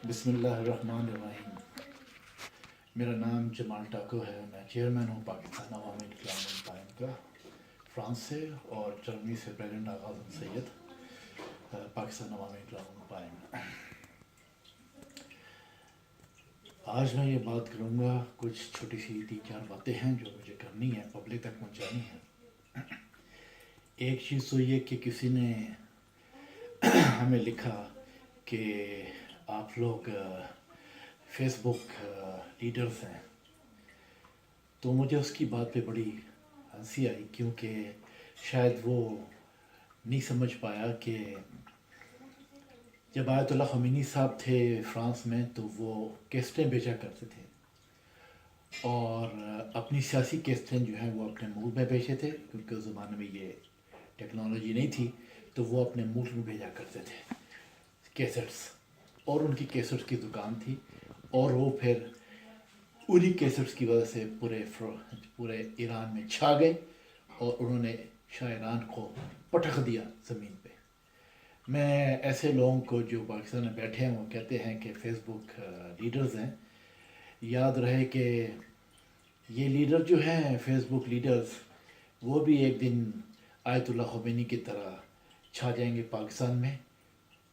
بسم اللہ الرحمن الرحیم۔ میرا نام جمال ٹاکو ہے، میں چیئرمین ہوں پاکستان عوامی انقلاب القائم کا، فرانس سے، اور جرمنی سے پریزیڈنٹ آغا اعظم سید، پاکستان عوامی انقلاب القائم۔ آج میں یہ بات کروں گا، کچھ چھوٹی سی 3-4 باتیں ہیں جو مجھے کرنی ہیں، پبلک تک پہنچانی ہیں۔ ایک چیز تو یہ کہ کسی نے ہمیں لکھا کہ آپ لوگ فیس بک لیڈرز ہیں، تو مجھے اس کی بات پہ بڑی ہنسی آئی، کیونکہ شاید وہ نہیں سمجھ پایا کہ جب آیت اللہ خمینی صاحب تھے فرانس میں تو وہ کیسٹیں بیچا کرتے تھے، اور اپنی سیاسی کیسٹیں جو ہیں وہ اپنے ملک میں بیچے تھے، کیونکہ اس زمانے میں یہ ٹیکنالوجی نہیں تھی، تو وہ اپنے ملک میں بھیجا کرتے تھے کیسٹس، اور ان کی کیسٹس کی دکان تھی، اور وہ پھر انہی کیسٹس کی وجہ سے پورے ایران میں چھا گئے، اور انہوں نے شاہ ایران کو پٹخ دیا زمین پہ۔ میں ایسے لوگوں کو جو پاکستان میں بیٹھے ہیں وہ کہتے ہیں کہ فیس بک لیڈرز ہیں، یاد رہے کہ یہ لیڈر جو ہیں فیس بک لیڈرز، وہ بھی ایک دن آیت اللہ خمینی کی طرح چھا جائیں گے پاکستان میں،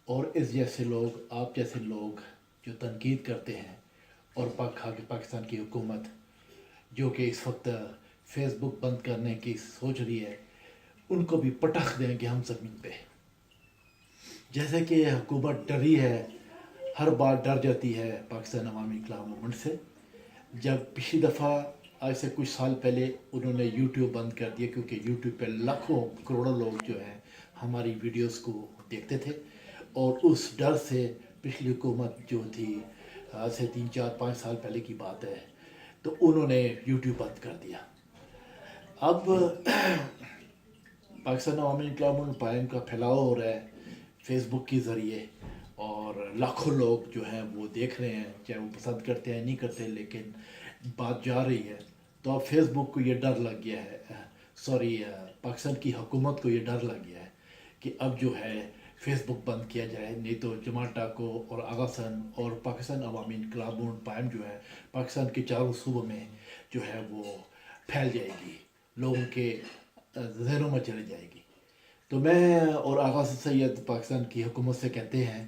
اور اس جیسے لوگ، آپ جیسے لوگ جو تنقید کرتے ہیں، اور پاکستان کی حکومت جو کہ اس وقت فیس بک بند کرنے کی سوچ رہی ہے، ان کو بھی پٹخ دیں گے ہم زمین پہ۔ جیسے کہ حکومت ڈری ہے، ہر بار ڈر جاتی ہے پاکستان عوامی انقلاب موومنٹ سے۔ جب پچھلی دفعہ آج سے کچھ سال پہلے انہوں نے یوٹیوب بند کر دیا، کیونکہ یوٹیوب پہ لاکھوں کروڑوں لوگ جو ہیں ہماری ویڈیوز کو دیکھتے تھے، اور اس ڈر سے پچھلی حکومت جو تھی، آج سے 3-4-5 سال پہلے کی بات ہے، تو انہوں نے یوٹیوب بند کر دیا۔ اب پاکستان عوامی انقلاب القائم کا پھیلاؤ ہو رہا ہے فیس بک کے ذریعے، اور لاکھوں لوگ جو ہیں وہ دیکھ رہے ہیں، چاہے وہ پسند کرتے ہیں نہیں کرتے، لیکن بات جا رہی ہے۔ تو اب فیس بک کو یہ ڈر لگ گیا ہے، پاکستان کی حکومت کو یہ ڈر لگ گیا ہے کہ اب جو ہے فیس بک بند کیا جائے، نہیں تو جمال ٹاکو اور آغا سن اور پاکستان عوامی انقلاب القائم جو ہے پاکستان کے چاروں صوبوں میں جو ہے وہ پھیل جائے گی، لوگوں کے ذہنوں میں چلی جائے گی۔ تو میں اور آغا سید پاکستان کی حکومت سے کہتے ہیں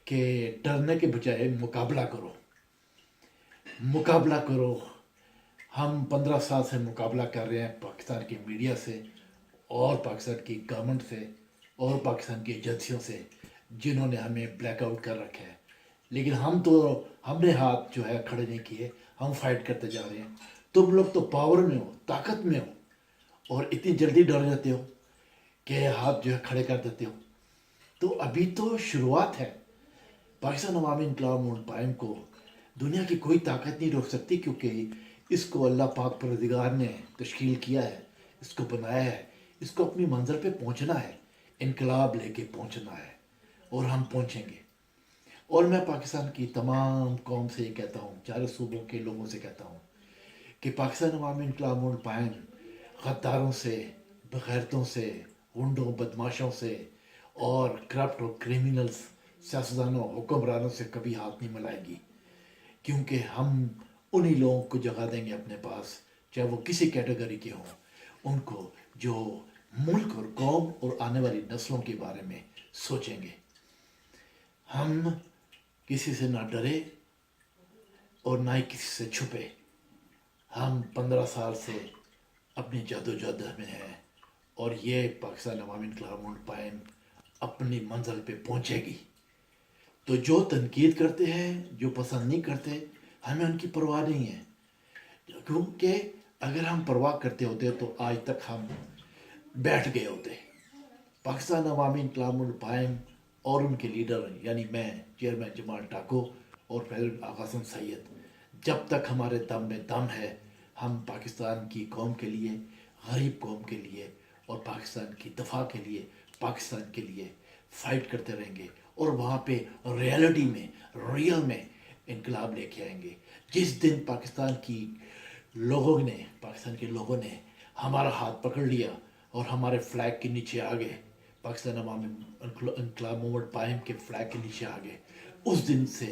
کہ ڈرنے کے بجائے مقابلہ کرو، مقابلہ کرو۔ ہم 15 سال سے مقابلہ کر رہے ہیں پاکستان کی میڈیا سے، اور پاکستان کی گورنمنٹ سے، اور پاکستان کی ایجنسیوں سے، جنہوں نے ہمیں بلیک آؤٹ کر رکھا ہے، لیکن ہم نے ہاتھ جو ہے کھڑے نہیں کیے، ہم فائٹ کرتے جا رہے ہیں۔ تم لوگ تو پاور میں ہو، طاقت میں ہو، اور اتنی جلدی ڈر جاتے ہو کہ ہاتھ جو ہے کھڑے کر دیتے ہو۔ تو ابھی تو شروعات ہے۔ پاکستان عوامی انقلاب القائم کو دنیا کی کوئی طاقت نہیں روک سکتی، کیونکہ اس کو اللہ پاک پروردگار نے تشکیل کیا ہے، اس کو بنایا ہے، اس کو اپنی منزل پہ پہنچنا ہے، انقلاب لے کے پہنچنا ہے، اور ہم پہنچیں گے۔ اور میں پاکستان کی تمام قوم سے یہ کہتا ہوں، چاروں صوبوں کے لوگوں سے کہتا ہوں کہ پاکستان عوامی انقلاب القائم غداروں سے، بغیرتوں سے، غنڈوں، بدماشوں سے، اور کرپٹ اور کریمنلز، سیاستدانوں، حکمرانوں سے کبھی ہاتھ نہیں ملائے گی، کیونکہ ہم انہی لوگوں کو جگہ دیں گے اپنے پاس، چاہے وہ کسی کیٹیگری کے ہوں، ان کو جو ملک اور قوم اور آنے والی نسلوں کے بارے میں سوچیں گے۔ ہم کسی سے نہ ڈرے اور نہ ہی کسی سے چھپے۔ ہم 15 سال سے اپنی جدوجہد میں ہیں، اور یہ پاکستان عوامی انقلاب القائم اپنی منزل پہ پہنچے گی۔ تو جو تنقید کرتے ہیں، جو پسند نہیں کرتے، ہمیں ان کی پرواہ نہیں ہے، کیونکہ اگر ہم پرواہ کرتے ہوتے تو آج تک ہم بیٹھ گئے ہوتے۔ پاکستان عوامی انقلاب القائم اور ان کے لیڈر، یعنی میں چیئرمین جمال ٹاکو اور پریزیڈنٹ آغا حسن سید، جب تک ہمارے دم میں دم ہے، ہم پاکستان کی قوم کے لیے، غریب قوم کے لیے، اور پاکستان کی دفاع کے لیے، پاکستان کے لیے فائٹ کرتے رہیں گے، اور وہاں پہ ریئلٹی میں، ریئل میں انقلاب لے کے آئیں گے۔ جس دن پاکستان کے لوگوں نے ہمارا ہاتھ پکڑ لیا اور ہمارے فلیگ کے نیچے آ گئے، پاکستان عوامی انقلاب موومنٹ قائم کے فلیگ کے نیچے آ گئے، اس دن سے